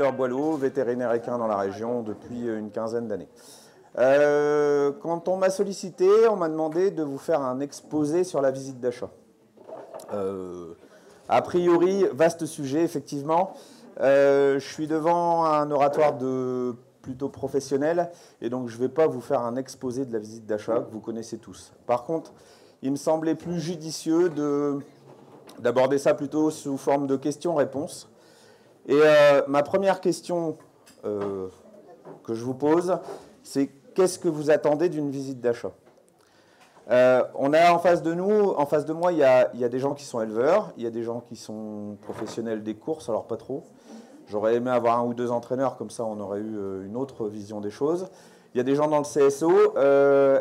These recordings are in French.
éleveur Boileau, vétérinaire équin dans la région depuis une quinzaine d'années. Quand on m'a sollicité, on m'a demandé de vous faire un exposé sur la visite d'achat. A priori, vaste sujet, effectivement. Je suis devant un oratoire plutôt professionnel, et donc je ne vais pas vous faire un exposé de la visite d'achat que vous connaissez tous. Par contre, il me semblait plus judicieux d'aborder ça plutôt sous forme de questions-réponses. Et ma première question que je vous pose, c'est qu'est-ce que vous attendez d'une visite d'achat ? On a en face de nous, en face de moi, il y a des gens qui sont éleveurs, il y a des gens qui sont professionnels des courses, alors pas trop. J'aurais aimé avoir un ou deux entraîneurs, comme ça on aurait eu une autre vision des choses. Il y a des gens dans le CSO.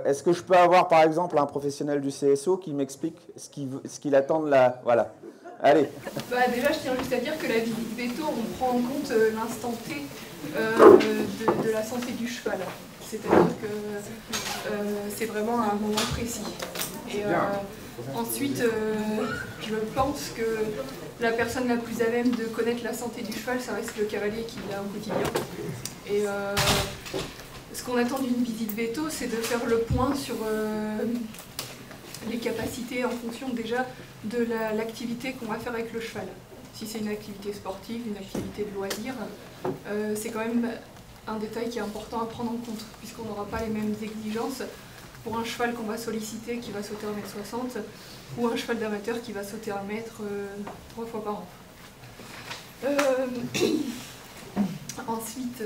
Est-ce que je peux avoir par exemple un professionnel du CSO qui m'explique ce qu'il attend de la... Voilà. Allez. Déjà, je tiens juste à dire que la visite veto, on prend en compte l'instant T de la santé du cheval. C'est-à-dire que c'est vraiment à un moment précis. Et ensuite, je pense que la personne la plus à même de connaître la santé du cheval, ça reste le cavalier qui l'a au quotidien. Et ce qu'on attend d'une visite veto, c'est de faire le point sur les capacités en fonction déjà de l'activité qu'on va faire avec le cheval. Si c'est une activité sportive, une activité de loisir, c'est quand même un détail qui est important à prendre en compte, puisqu'on n'aura pas les mêmes exigences pour un cheval qu'on va solliciter qui va sauter 1,60 m ou un cheval d'amateur qui va sauter 1 m 3 fois par an. Ensuite,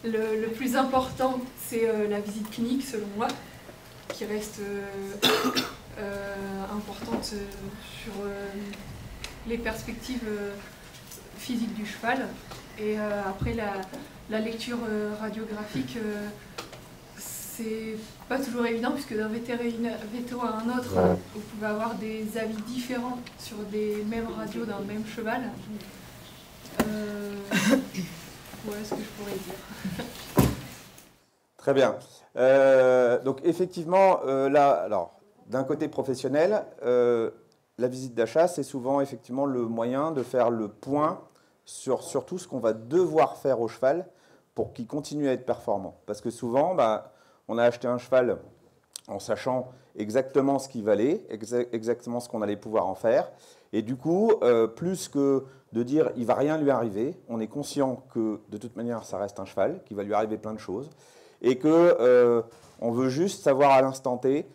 le plus important, c'est la visite clinique, selon moi, qui reste importante sur les perspectives physiques du cheval. Et après, la lecture radiographique, c'est pas toujours évident, puisque d'un vétérinaire veto à un autre, vous pouvez avoir des avis différents sur des mêmes radios d'un même cheval. Voilà ce que je pourrais dire. Très bien. Donc effectivement, là, alors, d'un côté professionnel, la visite d'achat, c'est souvent effectivement le moyen de faire le point sur tout ce qu'on va devoir faire au cheval pour qu'il continue à être performant. Parce que souvent, on a acheté un cheval en sachant exactement ce qu'il valait, exactement ce qu'on allait pouvoir en faire. Et du coup, plus que de dire il ne va rien lui arriver, on est conscient que de toute manière, ça reste un cheval, qu'il va lui arriver plein de choses, et qu'on veut juste savoir à l'instant T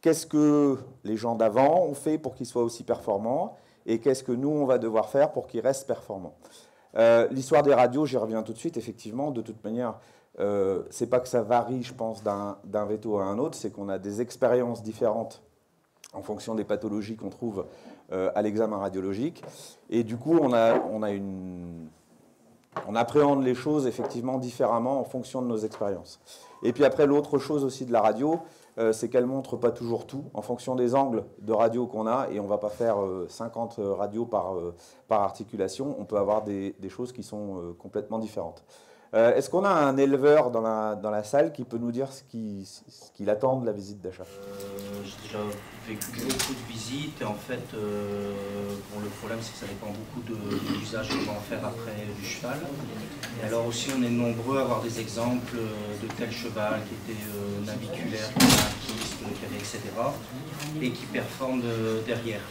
qu'est-ce que les gens d'avant ont fait pour qu'il soit aussi performant, et qu'est-ce que nous, on va devoir faire pour qu'il reste performant. L'histoire des radios, j'y reviens tout de suite, effectivement, de toute manière, c'est pas que ça varie, je pense, d'un veto à un autre, c'est qu'on a des expériences différentes en fonction des pathologies qu'on trouve à l'examen radiologique. Et du coup, on appréhende les choses effectivement différemment en fonction de nos expériences. Et puis après, l'autre chose aussi de la radio, c'est qu'elle ne montre pas toujours tout en fonction des angles de radio qu'on a, et on ne va pas faire 50 radios par articulation, on peut avoir des choses qui sont complètement différentes. Est-ce qu'on a un éleveur dans la salle qui peut nous dire ce qu'il attend de la visite d'achat ? J'ai déjà vécu beaucoup de visites, et en fait, le problème c'est que ça dépend beaucoup de l'usage qu'on va en faire après du cheval. Et alors aussi, on est nombreux à avoir des exemples de tel cheval qui était naviculaire, etc., et qui performe derrière.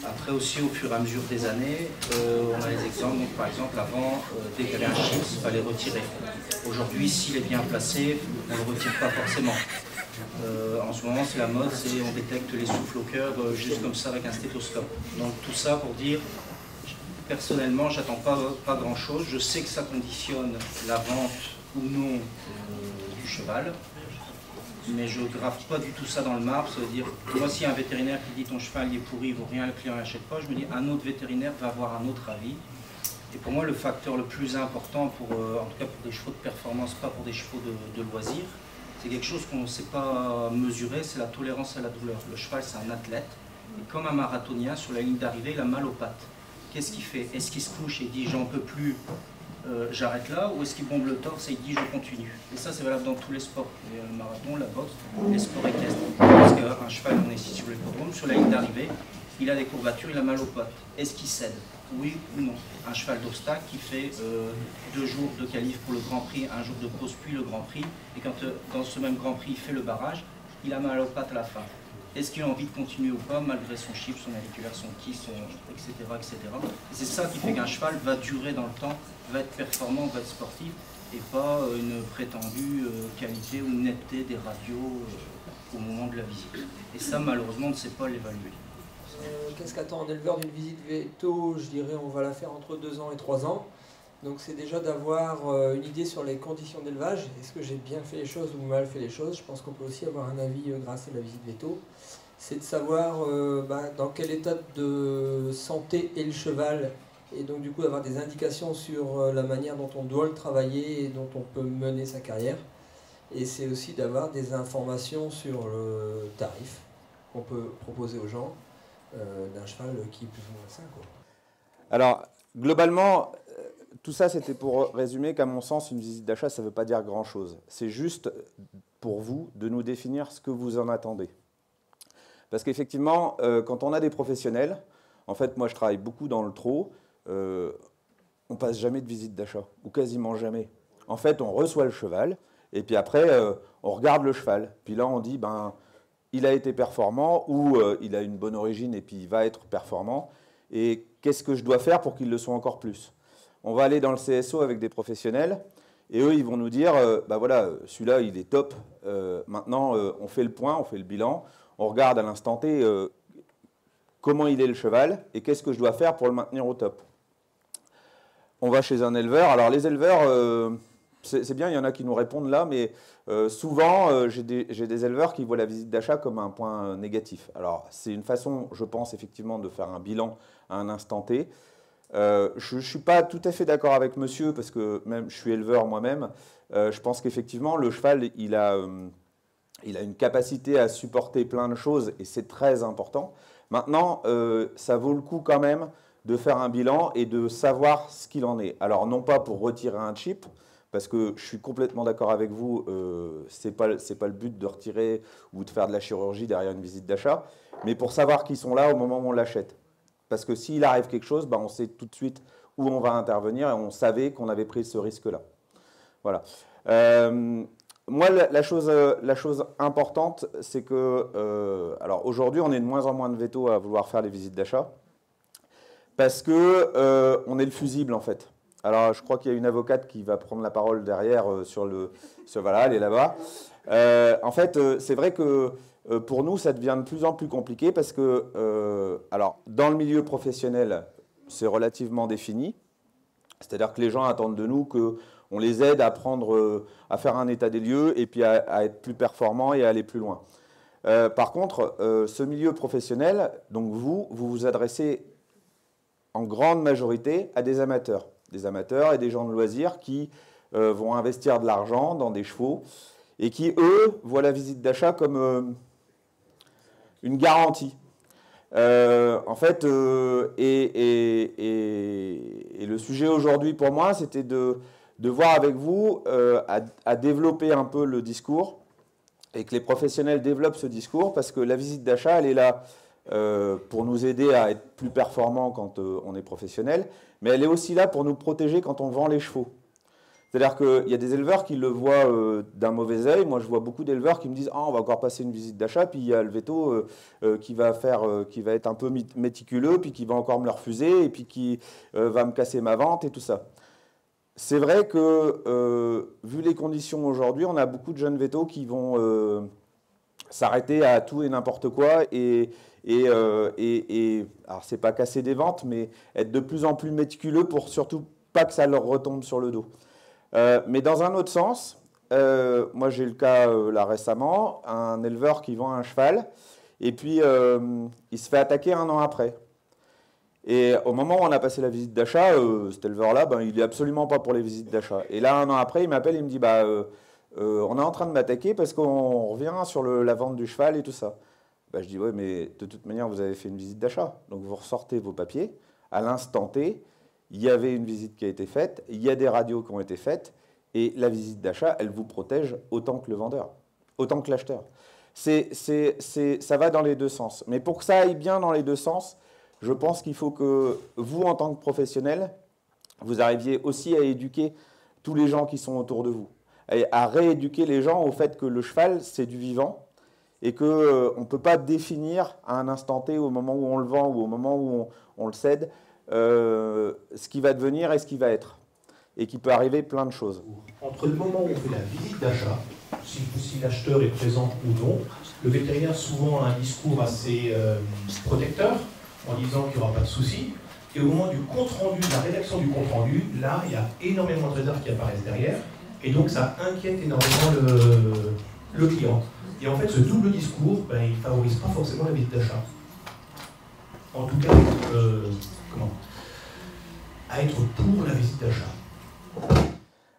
Après aussi, au fur et à mesure des années, on a les exemples. Donc, par exemple, avant, dès qu'il y avait un chips, il fallait retirer. Aujourd'hui, s'il est bien placé, on ne le retire pas forcément. En ce moment, c'est la mode, on détecte les souffles au cœur juste comme ça avec un stéthoscope. Donc tout ça pour dire, personnellement, j'attends pas grand-chose. Je sais que ça conditionne la vente ou non du cheval. Mais je ne grave pas du tout ça dans le marbre. Ça veut dire, moi, s'il y a un vétérinaire qui dit ton cheval il est pourri, il vaut rien, le client ne l'achète pas, je me dis un autre vétérinaire va avoir un autre avis. Et pour moi, le facteur le plus important, en tout cas pour des chevaux de performance, pas pour des chevaux de loisir, c'est quelque chose qu'on ne sait pas mesurer, c'est la tolérance à la douleur. Le cheval, c'est un athlète, et comme un marathonien, sur la ligne d'arrivée, il a mal aux pattes. Qu'est-ce qu'il fait? Est-ce qu'il se couche et dit j'en peux plus, j'arrête là, ou est-ce qu'il bombe le torse et il dit je continue? Et ça, c'est valable dans tous les sports, le marathon, la boxe, les sports équestres. Parce qu'un cheval, on est ici sur l'hippodrome, sur la ligne d'arrivée, il a des courbatures, il a mal aux pattes. Est-ce qu'il cède? Oui ou non? Un cheval d'obstacle qui fait 2 jours de qualif pour le Grand Prix, 1 jour de pause puis le Grand Prix, et quand dans ce même Grand Prix il fait le barrage, il a mal aux pattes à la fin. Est-ce qu'il a envie de continuer ou pas, malgré son chip, son auriculaire, son key, etc. etc. Et c'est ça qui fait qu'un cheval va durer dans le temps, va être performant, va être sportif, et pas une prétendue qualité ou netteté des radios au moment de la visite. Et ça, malheureusement, on ne sait pas l'évaluer. Qu'est-ce qu'attend un éleveur d'une visite veto? Je dirais on va la faire entre 2 ans et 3 ans. Donc c'est déjà d'avoir une idée sur les conditions d'élevage. Est-ce que j'ai bien fait les choses ou mal fait les choses? Je pense qu'on peut aussi avoir un avis grâce à la visite veto. C'est de savoir dans quel état de santé est le cheval, et donc du coup d'avoir des indications sur la manière dont on doit le travailler et dont on peut mener sa carrière. Et c'est aussi d'avoir des informations sur le tarif qu'on peut proposer aux gens d'un cheval qui est plus ou moins sain, quoi. Alors, globalement, tout ça, c'était pour résumer qu'à mon sens, une visite d'achat, ça ne veut pas dire grand-chose. C'est juste pour vous de nous définir ce que vous en attendez. Parce qu'effectivement, quand on a des professionnels, en fait, moi, je travaille beaucoup dans le trot, on passe jamais de visite d'achat, ou quasiment jamais. En fait, on reçoit le cheval, et puis après, on regarde le cheval. Puis là, on dit, ben, il a été performant, ou il a une bonne origine, et puis il va être performant. Et qu'est-ce que je dois faire pour qu'il le soit encore plus? On va aller dans le CSO avec des professionnels, et eux, ils vont nous dire, ben voilà, celui-là, il est top. Maintenant, on fait le point, on fait le bilan, on regarde à l'instant T comment il est le cheval, et qu'est-ce que je dois faire pour le maintenir au top. On va chez un éleveur. Alors les éleveurs, c'est bien, il y en a qui nous répondent là, mais souvent, j'ai des éleveurs qui voient la visite d'achat comme un point négatif. Alors c'est une façon, je pense, effectivement, de faire un bilan à un instant T. Je ne suis pas tout à fait d'accord avec monsieur, parce que même je suis éleveur moi-même. Je pense qu'effectivement, le cheval, il a une capacité à supporter plein de choses, et c'est très important. Maintenant, ça vaut le coup quand même de faire un bilan et de savoir ce qu'il en est. Alors, non pas pour retirer un chip, parce que je suis complètement d'accord avec vous, ce n'est pas le but de retirer ou de faire de la chirurgie derrière une visite d'achat, mais pour savoir qu'ils sont là au moment où on l'achète. Parce que s'il arrive quelque chose, ben on sait tout de suite où on va intervenir, et on savait qu'on avait pris ce risque-là. Voilà. Moi, la chose importante, c'est que, alors aujourd'hui, on est de moins en moins de vétos à vouloir faire les visites d'achat, parce que on est le fusible, en fait. Alors, je crois qu'il y a une avocate qui va prendre la parole derrière voilà, elle est là-bas. En fait, c'est vrai que pour nous, ça devient de plus en plus compliqué, parce que, alors, dans le milieu professionnel, c'est relativement défini. C'est-à-dire que les gens attendent de nous qu'on les aide à faire un état des lieux, et puis à être plus performants et à aller plus loin. Par contre, ce milieu professionnel, donc vous adressez en grande majorité à des amateurs et des gens de loisirs qui vont investir de l'argent dans des chevaux, et qui, eux, voient la visite d'achat comme une garantie. En fait, et le sujet aujourd'hui pour moi, c'était de voir avec vous à développer un peu le discours, et que les professionnels développent ce discours, parce que la visite d'achat, elle est là pour nous aider à être plus performants quand on est professionnel, mais elle est aussi là pour nous protéger quand on vend les chevaux. C'est-à-dire qu'il y a des éleveurs qui le voient d'un mauvais œil. Moi, je vois beaucoup d'éleveurs qui me disent « Ah, on va encore passer une visite d'achat », puis il y a le veto qui va être un peu méticuleux, puis qui va encore me le refuser, et puis qui va me casser ma vente et tout ça. C'est vrai que, vu les conditions aujourd'hui, on a beaucoup de jeunes vétos qui vont s'arrêter à tout et n'importe quoi, alors c'est pas casser des ventes, mais être de plus en plus méticuleux pour surtout pas que ça leur retombe sur le dos. Mais dans un autre sens, moi j'ai eu le cas là récemment, un éleveur qui vend un cheval, et puis il se fait attaquer 1 an après. Et au moment où on a passé la visite d'achat, cet éleveur-là, ben, il n'est absolument pas pour les visites d'achat. Et là, 1 an après, il m'appelle, il me dit bah, on est en train de m'attaquer parce qu'on revient sur la vente du cheval et tout ça. Ben, je dis ouais, mais de toute manière, vous avez fait une visite d'achat. Donc vous ressortez vos papiers. À l'instant T, il y avait une visite qui a été faite, il y a des radios qui ont été faites, et la visite d'achat, elle vous protège autant que le vendeur, autant que l'acheteur. Ça va dans les deux sens. Mais pour que ça aille bien dans les deux sens, je pense qu'il faut que vous, en tant que professionnel, vous arriviez aussi à éduquer tous les gens qui sont autour de vous, et à rééduquer les gens au fait que le cheval, c'est du vivant, et qu'on ne peut pas définir à un instant T, au moment où on le vend ou au moment où on le cède, ce qui va devenir et ce qui va être. Et qu'il peut arriver plein de choses. Entre le moment où on fait la visite d'achat, si l'acheteur est présent ou non, le vétérinaire souvent a un discours assez protecteur, en disant qu'il n'y aura pas de souci. Et au moment du compte-rendu, de la rédaction du compte-rendu, là, il y a énormément de réserves qui apparaissent derrière. Et donc, ça inquiète énormément le client. Et en fait, ce double discours, ben, il ne favorise pas forcément la visite d'achat. En tout cas, à être pour la visite d'achat.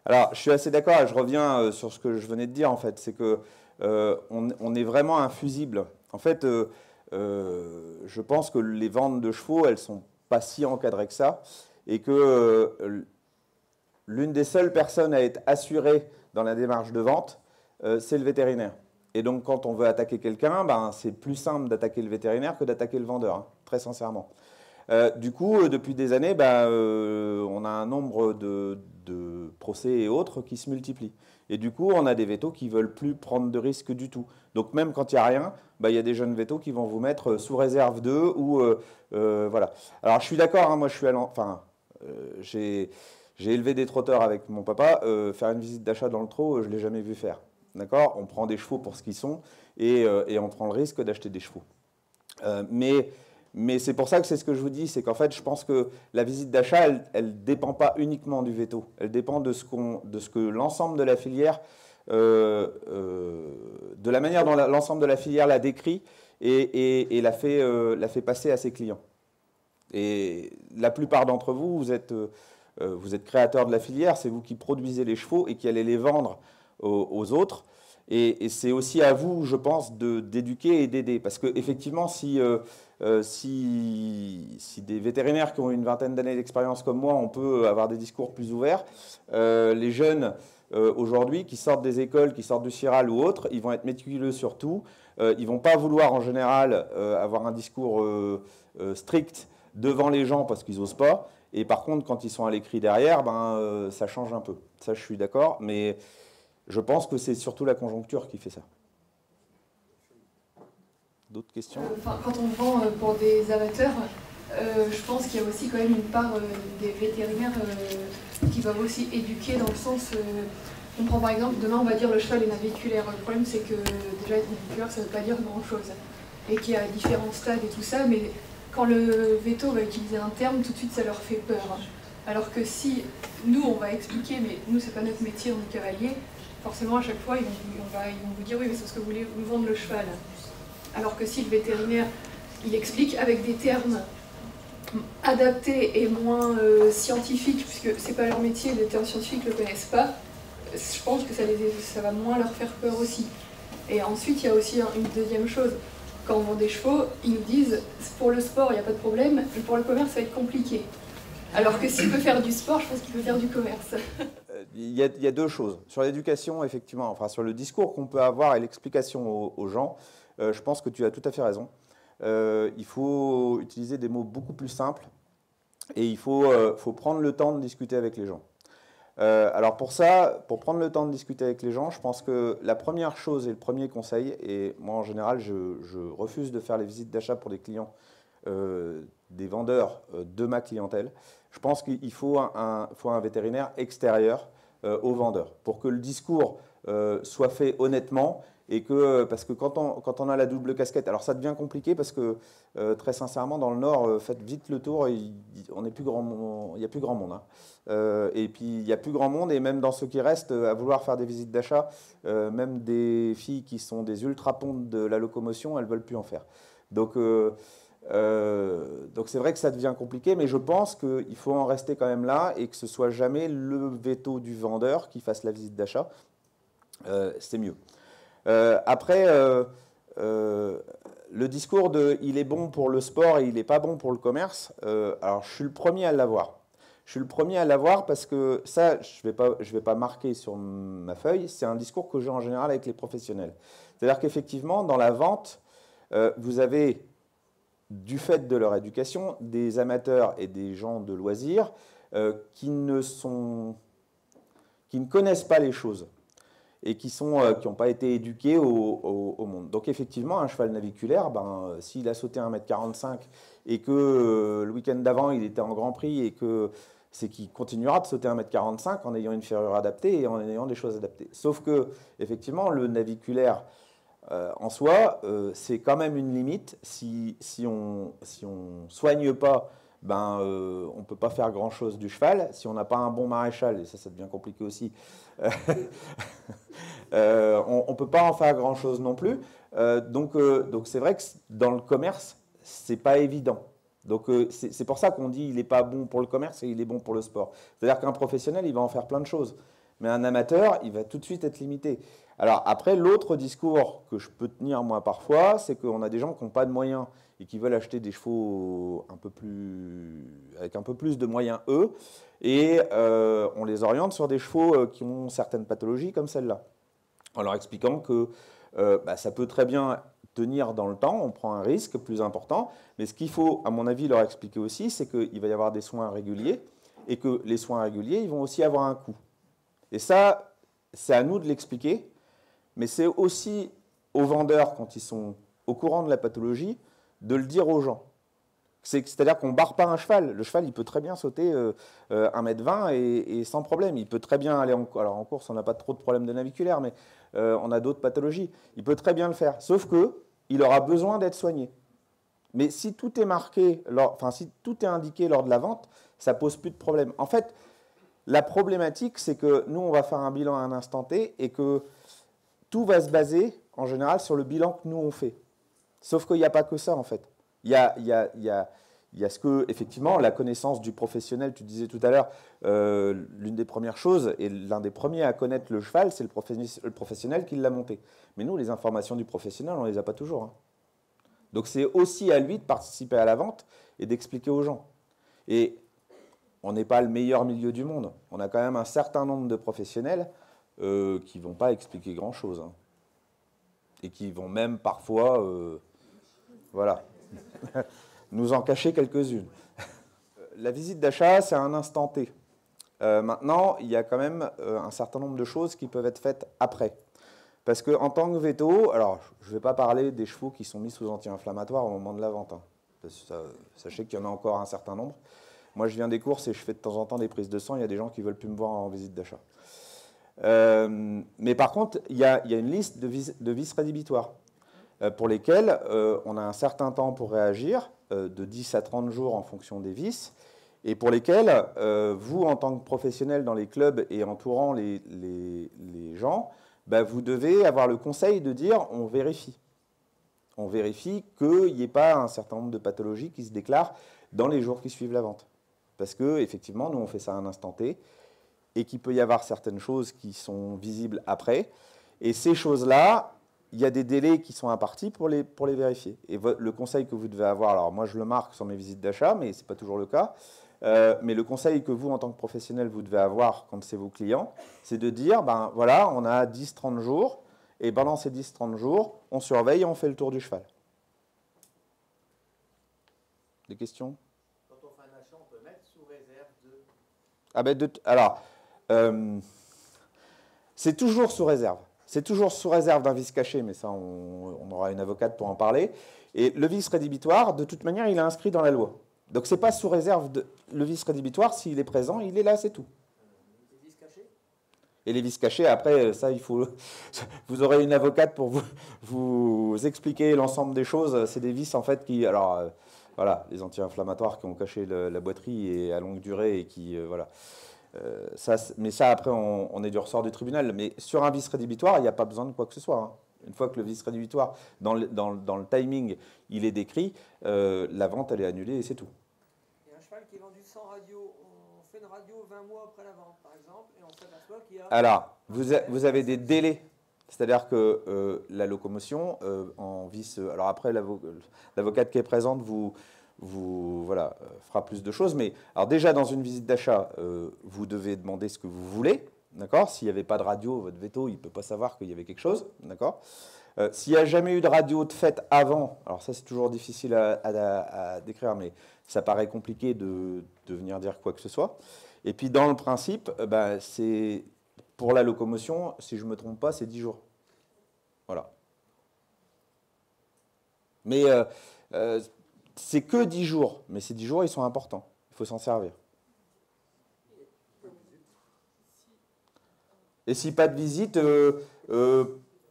Alors, je suis assez d'accord, et je reviens sur ce que je venais de dire, en fait. C'est que on est vraiment un fusible. En fait, je pense que les ventes de chevaux, elles ne sont pas si encadrées que ça, et que l'une des seules personnes à être assurée dans la démarche de vente, c'est le vétérinaire. Et donc, quand on veut attaquer quelqu'un, ben, c'est plus simple d'attaquer le vétérinaire que d'attaquer le vendeur, hein, très sincèrement. Du coup, depuis des années, on a un nombre de procès et autres qui se multiplient. Et du coup, on a des vétos qui ne veulent plus prendre de risques du tout. Donc même quand il n'y a rien, il y a des jeunes vétos qui vont vous mettre sous réserve d'eux ou voilà. Alors je suis d'accord, hein, moi je suis j'ai élevé des trotteurs avec mon papa. Faire une visite d'achat dans le trot, je ne l'ai jamais vu faire. D'accord ? On prend des chevaux pour ce qu'ils sont et on prend le risque d'acheter des chevaux. Mais c'est pour ça que c'est ce que je vous dis, c'est qu'en fait, je pense que la visite d'achat, elle ne dépend pas uniquement du veto. Elle dépend de ce que l'ensemble de la filière, de la manière dont l'ensemble de la filière l'a décrit et l'a fait passer à ses clients. Et la plupart d'entre vous, vous êtes créateurs de la filière, c'est vous qui produisez les chevaux et qui allez les vendre aux autres. Et c'est aussi à vous, je pense, d'éduquer et d'aider. Parce qu'effectivement, si des vétérinaires qui ont une vingtaine d'années d'expérience comme moi, on peut avoir des discours plus ouverts, les jeunes aujourd'hui qui sortent des écoles, qui sortent du CIRAL ou autres, ils vont être méticuleux sur tout. Ils ne vont pas vouloir en général avoir un discours strict devant les gens parce qu'ils n'osent pas. Et par contre, quand ils sont à l'écrit derrière, ça change un peu. Ça, je suis d'accord. Mais je pense que c'est surtout la conjoncture qui fait ça. D'autres questions ? Quand on vend pour des amateurs, je pense qu'il y a aussi quand même une part des vétérinaires qui doivent aussi éduquer dans le sens... on prend par exemple, demain on va dire le cheval est naviculaire. Le problème c'est que déjà être naviculaire ça ne veut pas dire grand chose. Et qu'il y a différents stades et tout ça, mais quand le véto va utiliser un terme, tout de suite ça leur fait peur. Alors que si nous on va expliquer, mais nous c'est pas notre métier, on est cavalier, forcément à chaque fois ils vont vous dire oui mais c'est parce que vous voulez nous vendre le cheval. Alors que si le vétérinaire, il explique avec des termes adaptés et moins scientifiques, puisque ce n'est pas leur métier, les termes scientifiques ne le connaissent pas, je pense que ça va moins leur faire peur aussi. Et ensuite, il y a aussi une deuxième chose. Quand on vend des chevaux, ils nous disent, pour le sport, il n'y a pas de problème, mais pour le commerce, ça va être compliqué. Alors que s'il peut faire du sport, je pense qu'il peut faire du commerce. Il y a deux choses. Sur l'éducation, effectivement, enfin sur le discours qu'on peut avoir et l'explication aux gens, je pense que tu as tout à fait raison. Il faut utiliser des mots beaucoup plus simples et il faut prendre le temps de discuter avec les gens. Alors pour ça, pour prendre le temps de discuter avec les gens, je pense que la première chose et le premier conseil, et moi en général je refuse de faire les visites d'achat pour des clients, des vendeurs de ma clientèle, je pense qu'il faut un vétérinaire extérieur aux vendeurs pour que le discours soit fait honnêtement. Et parce que quand on a la double casquette, alors ça devient compliqué parce que très sincèrement dans le Nord, faites vite le tour, il n'y a plus grand monde. Hein. Et puis il n'y a plus grand monde et même dans ceux qui restent à vouloir faire des visites d'achat, même des filles qui sont des ultra-pontes de la locomotion, elles ne veulent plus en faire. Donc c'est vrai que ça devient compliqué, mais je pense qu'il faut en rester quand même là et que ce ne soit jamais le veto du vendeur qui fasse la visite d'achat. C'est mieux. Après, le discours de « il est bon pour le sport et il n'est pas bon pour le commerce », alors je suis le premier à l'avoir. je suis le premier à l'avoir parce que ça, je vais pas marquer sur ma feuille, c'est un discours que j'ai en général avec les professionnels. C'est-à-dire qu'effectivement, dans la vente, vous avez, du fait de leur éducation, des amateurs et des gens de loisirs qui ne connaissent pas les choses et qui n'ont pas été éduqués au monde. Donc effectivement, un cheval naviculaire, s'il a sauté 1,45 m et que le week-end d'avant, il était en Grand Prix et que c'est qu'il continuera de sauter 1,45 m en ayant une ferrure adaptée et en ayant des choses adaptées. Sauf que, effectivement, le naviculaire en soi, c'est quand même une limite. Si on soigne pas, on ne peut pas faire grand-chose du cheval. Si on n'a pas un bon maréchal, et ça devient compliqué aussi, on ne peut pas en faire grand-chose non plus. Donc c'est vrai que dans le commerce, c'est pas évident. Donc c'est pour ça qu'on dit il n'est pas bon pour le commerce et il est bon pour le sport. C'est-à-dire qu'un professionnel, il va en faire plein de choses. Mais un amateur, il va tout de suite être limité. Alors après, l'autre discours que je peux tenir moi parfois, c'est qu'on a des gens qui n'ont pas de moyens et qui veulent acheter des chevaux avec un peu plus de moyens eux, et on les oriente sur des chevaux qui ont certaines pathologies comme celle-là, en leur expliquant que ça peut très bien tenir dans le temps, on prend un risque plus important, mais ce qu'il faut, à mon avis, leur expliquer aussi, c'est qu'il va y avoir des soins réguliers, et que les soins réguliers, ils vont aussi avoir un coût. Et ça, c'est à nous de l'expliquer, mais c'est aussi aux vendeurs, quand ils sont au courant de la pathologie, de le dire aux gens. C'est-à-dire qu'on ne barre pas un cheval. Le cheval, il peut très bien sauter 1,20 m et sans problème. Il peut très bien aller en course. Alors en course, on n'a pas trop de problèmes de naviculaire, mais on a d'autres pathologies. Il peut très bien le faire. Sauf qu'il aura besoin d'être soigné. Mais si tout est marqué, si tout est indiqué lors de la vente, ça ne pose plus de problème. En fait, la problématique, c'est que nous, on va faire un bilan à un instant T et que tout va se baser, en général, sur le bilan que nous, on fait. Sauf qu'il n'y a pas que ça, en fait. Il y a ce que, effectivement, la connaissance du professionnel, tu disais tout à l'heure, l'une des premières choses, et l'un des premiers à connaître le cheval, c'est le professionnel qui l'a monté. Mais nous, les informations du professionnel, on ne les a pas toujours. Hein. Donc c'est aussi à lui de participer à la vente et d'expliquer aux gens. Et on n'est pas le meilleur milieu du monde. On a quand même un certain nombre de professionnels qui ne vont pas expliquer grand-chose. Hein. Et qui vont même parfois... voilà. nous en cacher quelques-unes. La visite d'achat, c'est un instant T. Maintenant, il y a quand même un certain nombre de choses qui peuvent être faites après. Parce qu'en tant que véto, alors je ne vais pas parler des chevaux qui sont mis sous anti-inflammatoire au moment de la vente. Hein, parce que sachez qu'il y en a encore un certain nombre. Moi, je viens des courses et je fais de temps en temps des prises de sang. Il y a des gens qui ne veulent plus me voir en visite d'achat. Mais par contre, il y a une liste de vices rédhibitoires pour lesquels on a un certain temps pour réagir, de 10 à 30 jours en fonction des vices, et pour lesquels vous, en tant que professionnel dans les clubs et entourant les gens, vous devez avoir le conseil de dire on vérifie. On vérifie qu'il n'y ait pas un certain nombre de pathologies qui se déclarent dans les jours qui suivent la vente. Parce qu'effectivement, nous, on fait ça à un instant T, et qu'il peut y avoir certaines choses qui sont visibles après. Et ces choses-là, il y a des délais qui sont impartis pour les vérifier. Et le conseil que vous devez avoir, alors moi je le marque sur mes visites d'achat, mais ce n'est pas toujours le cas, mais le conseil que vous, en tant que professionnel, vous devez avoir quand c'est vos clients, c'est de dire, voilà, on a 10-30 jours, et pendant ces 10-30 jours, on surveille et on fait le tour du cheval. Des questions ? Quand on fait un achat, on peut mettre sous réserve de... Alors, c'est toujours sous réserve. C'est toujours sous réserve d'un vice caché, mais ça, on aura une avocate pour en parler. Et le vice rédhibitoire, de toute manière, il est inscrit dans la loi. Donc, ce n'est pas sous réserve. Le vice rédhibitoire, s'il est présent, il est là, c'est tout. Les vices cachés ? Et les vices cachés, après, ça, il faut... Vous aurez une avocate pour vous expliquer l'ensemble des choses. C'est des vices, en fait, qui... Alors, voilà, les anti-inflammatoires qui ont caché la boiterie et à longue durée et qui... voilà. Mais ça, après, on est du ressort du tribunal. Mais sur un vice rédhibitoire, il n'y a pas besoin de quoi que ce soit. Hein. Une fois que le vice rédhibitoire, dans le timing, il est décrit, la vente, elle est annulée et c'est tout. Et un cheval qui est vendu sans radio, on fait une radio 20 mois après la vente, par exemple, et on s'aperçoit qu'il y a... Alors, vous avez des délais. C'est-à-dire que la locomotion en vice... Alors après, l'avocate qui est présente vous voilà, fera plus de choses. Mais alors déjà, dans une visite d'achat, vous devez demander ce que vous voulez. D'accord? S'il n'y avait pas de radio, votre veto, il ne peut pas savoir qu'il y avait quelque chose. D'accord? S'il n'y a jamais eu de radio de fait avant, alors ça c'est toujours difficile à décrire, mais ça paraît compliqué de venir dire quoi que ce soit. Et puis dans le principe, c'est pour la locomotion, si je ne me trompe pas, c'est 10 jours. Voilà. Mais c'est que 10 jours, mais ces 10 jours, ils sont importants. Il faut s'en servir. Et si pas de visite,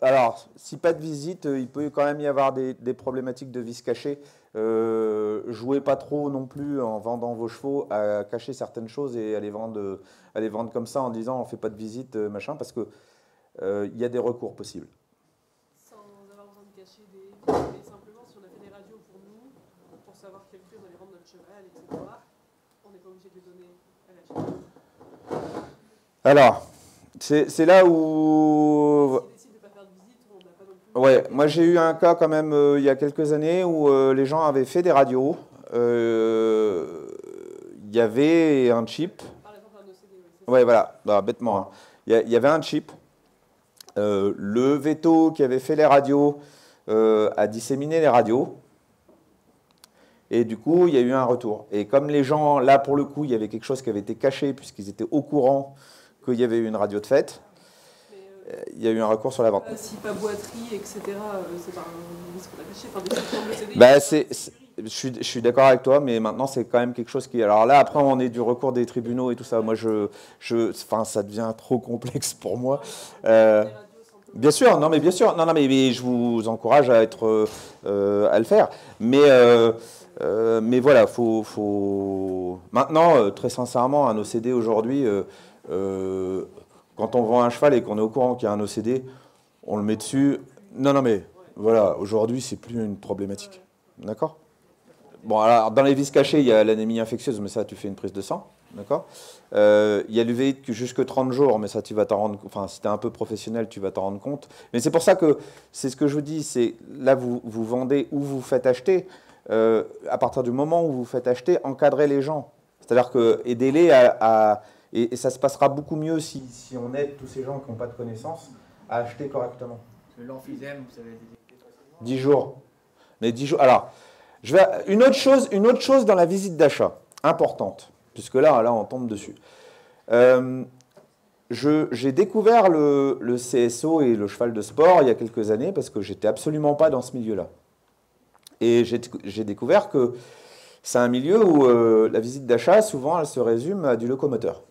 alors, si pas de visite, il peut quand même y avoir des problématiques de vis cachée. Jouez pas trop non plus en vendant vos chevaux à cacher certaines choses et à les vendre comme ça en disant on fait pas de visite, machin, parce que y a des recours possibles. Sans avoir besoin de cacher des visites, mais simplement si on a fait des radios pour nous, pour savoir quel prix on allait vendre notre cheval, etc., on n'est pas obligé de les donner à l'acheteur. Alors, c'est là où... Ouais, moi j'ai eu un cas quand même il y a quelques années où les gens avaient fait des radios. Il y avait un chip. Par exemple, un OCD, oui, ouais, voilà, bêtement. Hein. Il y avait un chip. Le veto qui avait fait les radios a disséminé les radios. Et du coup, il y a eu un retour. Et comme les gens, là pour le coup, il y avait quelque chose qui avait été caché puisqu'ils étaient au courant qu'il y avait eu une radio de fête. Il y a eu un recours sur la vente. Si pas boiterie, etc., c'est pas un risque qu'on a caché. Enfin, des systèmes de CD, je suis d'accord avec toi, mais maintenant c'est quand même quelque chose qui... Alors là, après, on est du recours des tribunaux et tout ça. Moi, enfin, ça devient trop complexe pour moi. Bien sûr, non, mais bien sûr. Non, mais je vous encourage à le faire. Mais voilà, faut... Maintenant, très sincèrement, un OCD aujourd'hui... quand on vend un cheval et qu'on est au courant qu'il y a un OCD, on le met dessus. Non, mais voilà, aujourd'hui, c'est plus une problématique. D'accord? Bon, alors, dans les vis cachées, il y a l'anémie infectieuse, mais ça, tu fais une prise de sang. D'accord? Il y a l'uvéite jusque 30 jours, mais ça, tu vas t'en rendre compte. Enfin, si tu es un peu professionnel, tu vas t'en rendre compte. Mais c'est pour ça que, c'est ce que je vous dis, c'est là, vous vendez ou vous faites acheter. À partir du moment où vous faites acheter, encadrez les gens. C'est-à-dire que aidez-les et ça se passera beaucoup mieux si on aide tous ces gens qui n'ont pas de connaissances à acheter correctement. L'emphysème, vous savez... 10 jours. Mais 10 jours. Alors, une autre chose dans la visite d'achat, importante, puisque là, on tombe dessus. J'ai découvert le CSO et le cheval de sport il y a quelques années, parce que j'étais absolument pas dans ce milieu-là. Et j'ai découvert que c'est un milieu où la visite d'achat, souvent, elle se résume à du locomoteur.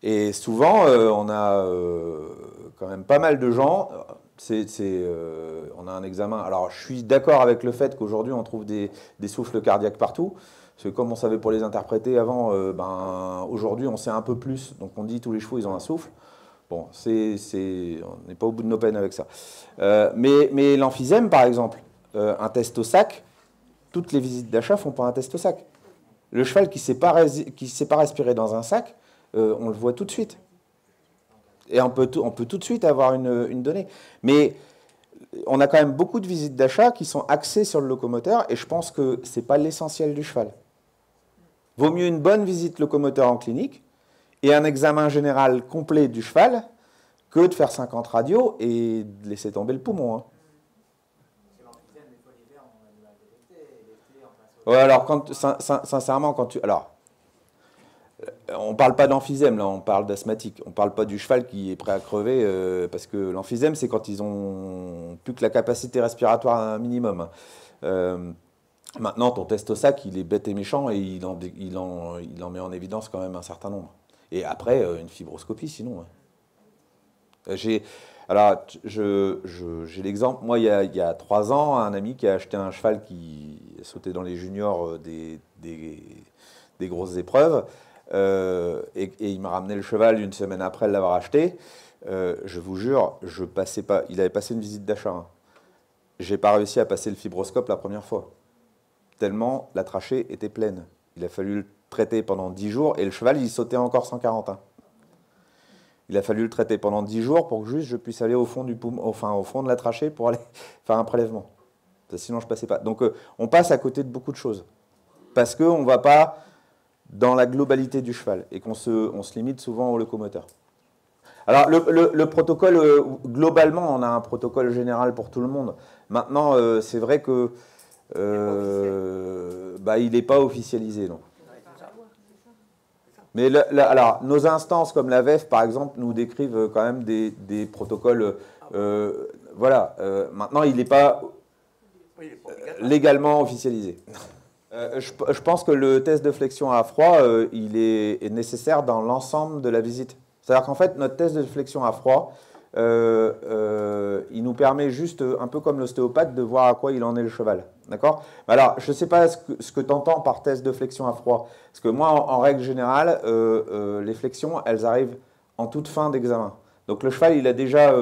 Et souvent, on a quand même pas mal de gens. On a un examen. Alors, je suis d'accord avec le fait qu'aujourd'hui, on trouve des souffles cardiaques partout. Parce que comme on savait pour les interpréter avant, aujourd'hui, on sait un peu plus. Donc, on dit tous les chevaux, ils ont un souffle. Bon, on n'est pas au bout de nos peines avec ça. Mais l'emphysème, par exemple, un test au sac, toutes les visites d'achat font pas un test au sac. Le cheval qui ne sait pas respirer dans un sac, on le voit tout de suite. Et on peut tout de suite avoir une donnée. Mais on a quand même beaucoup de visites d'achat qui sont axées sur le locomoteur, et je pense que ce n'est pas l'essentiel du cheval. Vaut mieux une bonne visite locomoteur en clinique et un examen général complet du cheval que de faire 50 radios et de laisser tomber le poumon. Hein. Ouais, alors, sincèrement, quand tu... Alors, on ne parle pas d'emphysème, là, on parle d'asthmatique. On ne parle pas du cheval qui est prêt à crever, parce que l'emphysème, c'est quand ils ont plus que la capacité respiratoire à un minimum. Maintenant, ton test au sac, il est bête et méchant, et il en met en évidence quand même un certain nombre. Et après, une fibroscopie, sinon. Ouais. J'ai l'exemple, moi, il y a 3 ans, un ami qui a acheté un cheval qui sautait dans les juniors des grosses épreuves. Et il m'a ramené le cheval une semaine après l'avoir acheté. Je vous jure, il avait passé une visite d'achat. Hein. J'ai pas réussi à passer le fibroscope la première fois. Tellement la trachée était pleine. Il a fallu le traiter pendant 10 jours et le cheval, il sautait encore 140. Hein. Il a fallu le traiter pendant 10 jours pour que juste je puisse aller au fond du poumon, enfin au fond de la trachée pour aller faire un prélèvement. Sinon, je ne passais pas. Donc, on passe à côté de beaucoup de choses. Parce qu'on ne va pas dans la globalité du cheval et qu'on se limite souvent au locomoteur. Alors, le protocole, globalement, on a un protocole général pour tout le monde. Maintenant, c'est vrai que il n'est pas officialisé. Non. Mais alors, nos instances comme la VEF, par exemple, nous décrivent quand même des protocoles. Voilà. Maintenant, il n'est pas légalement officialisé. Je pense que le test de flexion à froid, il est nécessaire dans l'ensemble de la visite. C'est-à-dire qu'en fait, notre test de flexion à froid, il nous permet juste, un peu comme l'ostéopathe, de voir à quoi il en est le cheval. D'accord ? Alors, je ne sais pas ce que tu entends par test de flexion à froid. Parce que moi, en règle générale, les flexions, elles arrivent en toute fin d'examen. Donc le cheval, il a déjà...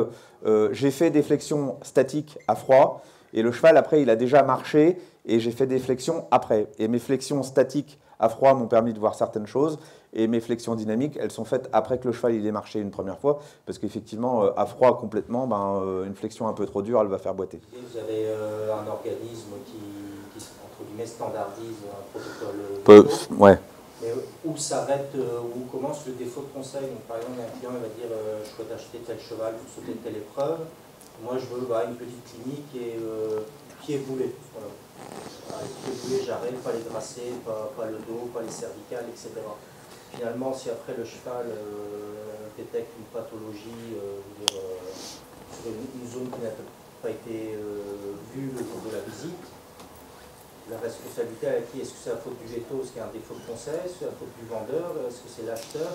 j'ai fait des flexions statiques à froid, et le cheval, après, il a déjà marché, et j'ai fait des flexions après. Et mes flexions statiques à froid m'ont permis de voir certaines choses, et mes flexions dynamiques, elles sont faites après que le cheval il ait marché une première fois, parce qu'effectivement, à froid complètement, une flexion un peu trop dure, elle va faire boiter. Et vous avez un organisme qui entre guillemets, standardise un protocole ouais. Mais où s'arrête, où commence le défaut de conseil? Donc, par exemple, un client il va dire je souhaite acheter tel cheval pour sauter telle épreuve. Moi, je veux une petite clinique et pied boulé. Voilà. Avec pied boulé, j'arrête, pas les dracés, pas le dos, pas les cervicales, etc. Finalement, si après le cheval détecte une pathologie sur une zone qui n'a pas été vue le jour de la visite, la responsabilité à qui? Est-ce que c'est la faute du veto, est-ce qu'il y a un défaut de conseil, est-ce que c'est la faute du vendeur, est-ce que c'est l'acheteur?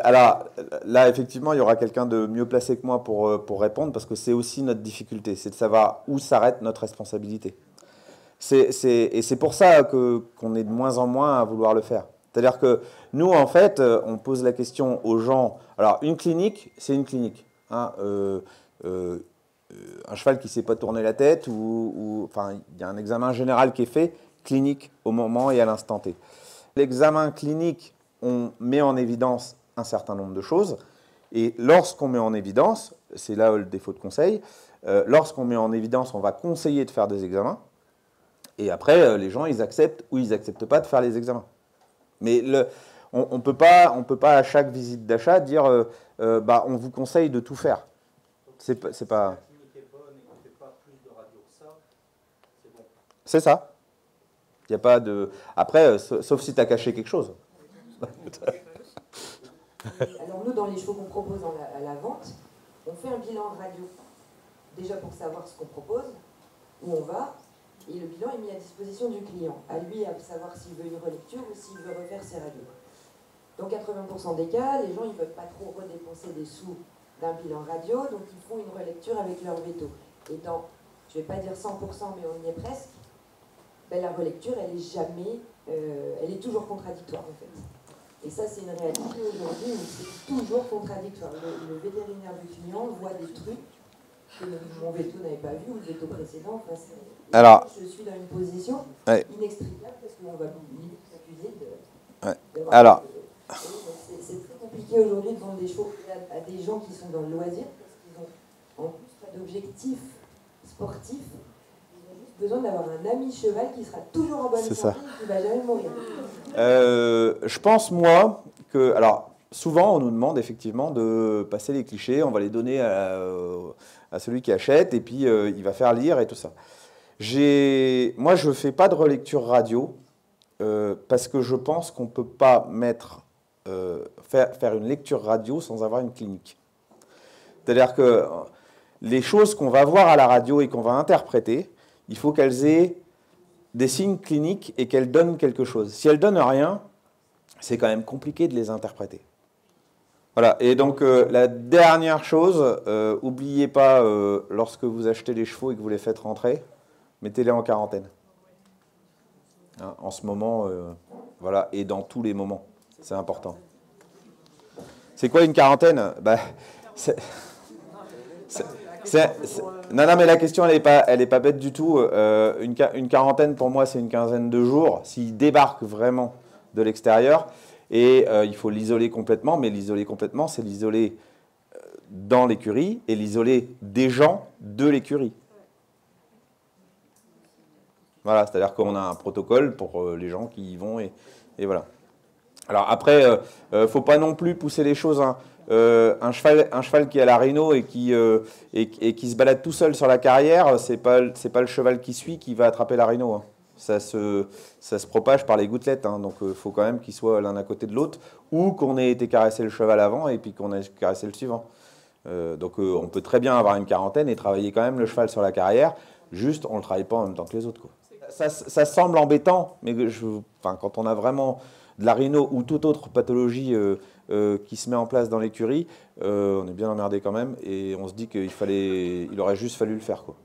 Alors là, effectivement, il y aura quelqu'un de mieux placé que moi pour répondre, parce que c'est aussi notre difficulté, c'est de savoir où s'arrête notre responsabilité. Et c'est pour ça qu'on est de moins en moins à vouloir le faire. C'est-à-dire que nous, en fait, on pose la question aux gens. Alors, une clinique, c'est une clinique. Hein, un cheval qui ne sait pas tourner la tête, enfin, il y a un examen général qui est fait, clinique, au moment et à l'instant T. L'examen clinique, on met en évidence un certain nombre de choses, et lorsqu'on met en évidence, c'est là le défaut de conseil, lorsqu'on met en évidence, on va conseiller de faire des examens, et après, les gens, ils acceptent ou ils n'acceptent pas de faire les examens. Mais on ne peut pas à chaque visite d'achat dire on vous conseille de tout faire. C'est pas... C'est ça. Il n'y a pas de... Après, sauf si tu as caché quelque chose. Alors nous, dans les chevaux qu'on propose à la vente, on fait un bilan radio. Déjà pour savoir ce qu'on propose, où on va, et le bilan est mis à disposition du client. À lui à savoir s'il veut une relecture ou s'il veut refaire ses radios. Dans 80% des cas, les gens ne veulent pas trop redépenser des sous d'un bilan radio, donc ils font une relecture avec leur veto. Et dans, je ne vais pas dire 100%, mais on y est presque, la relecture, elle est jamais, elle est toujours contradictoire en fait. Et ça, c'est une réalité aujourd'hui où c'est toujours contradictoire. Le vétérinaire du client voit des trucs que mon veto n'avait pas vu ou le veto précédent. Enfin, alors, je suis dans une position inextricable parce qu'on va limite s'accuser de... Alors... C'est très compliqué aujourd'hui de vendre des chevaux à des gens qui sont dans le loisir parce qu'ils ont en plus pas d'objectif sportif. Besoin d'avoir un ami cheval qui sera toujours en bonne santé et qui ne va jamais mourir. Je pense, moi, que... Alors, souvent, on nous demande effectivement de passer les clichés, on va les donner à celui qui achète, et puis il va faire lire et tout ça. Moi, je ne fais pas de relecture radio, parce que je pense qu'on ne peut pas faire une lecture radio sans avoir une clinique. C'est-à-dire que les choses qu'on va voir à la radio et qu'on va interpréter, il faut qu'elles aient des signes cliniques et qu'elles donnent quelque chose. Si elles ne donnent rien, c'est quand même compliqué de les interpréter. Voilà. Et donc, la dernière chose, n'oubliez pas, lorsque vous achetez les chevaux et que vous les faites rentrer, mettez-les en quarantaine. Hein, en ce moment, voilà, et dans tous les moments. C'est important. C'est quoi une quarantaine? Non, mais la question, elle est pas bête du tout. Une quarantaine, pour moi, c'est une quinzaine de jours. S'il débarque vraiment de l'extérieur, et il faut l'isoler complètement, mais l'isoler complètement, c'est l'isoler dans l'écurie et l'isoler des gens de l'écurie. Voilà, c'est-à-dire qu'on a un protocole pour les gens qui y vont et voilà. Alors après, faut pas non plus pousser les choses, hein. Un cheval qui a la rhino et qui se balade tout seul sur la carrière, c'est pas le cheval qui suit qui va attraper la rhino, hein. Ça se propage par les gouttelettes, hein. Donc il faut quand même qu'ils soient l'un à côté de l'autre, ou qu'on ait été caresser le cheval avant et puis qu'on ait caressé le suivant. Donc on peut très bien avoir une quarantaine et travailler quand même le cheval sur la carrière, juste on ne le travaille pas en même temps que les autres, quoi. Ça semble embêtant, mais quand on a vraiment de la rhino ou toute autre pathologie qui se met en place dans l'écurie, on est bien emmerdé quand même et on se dit qu'il aurait juste fallu le faire, quoi.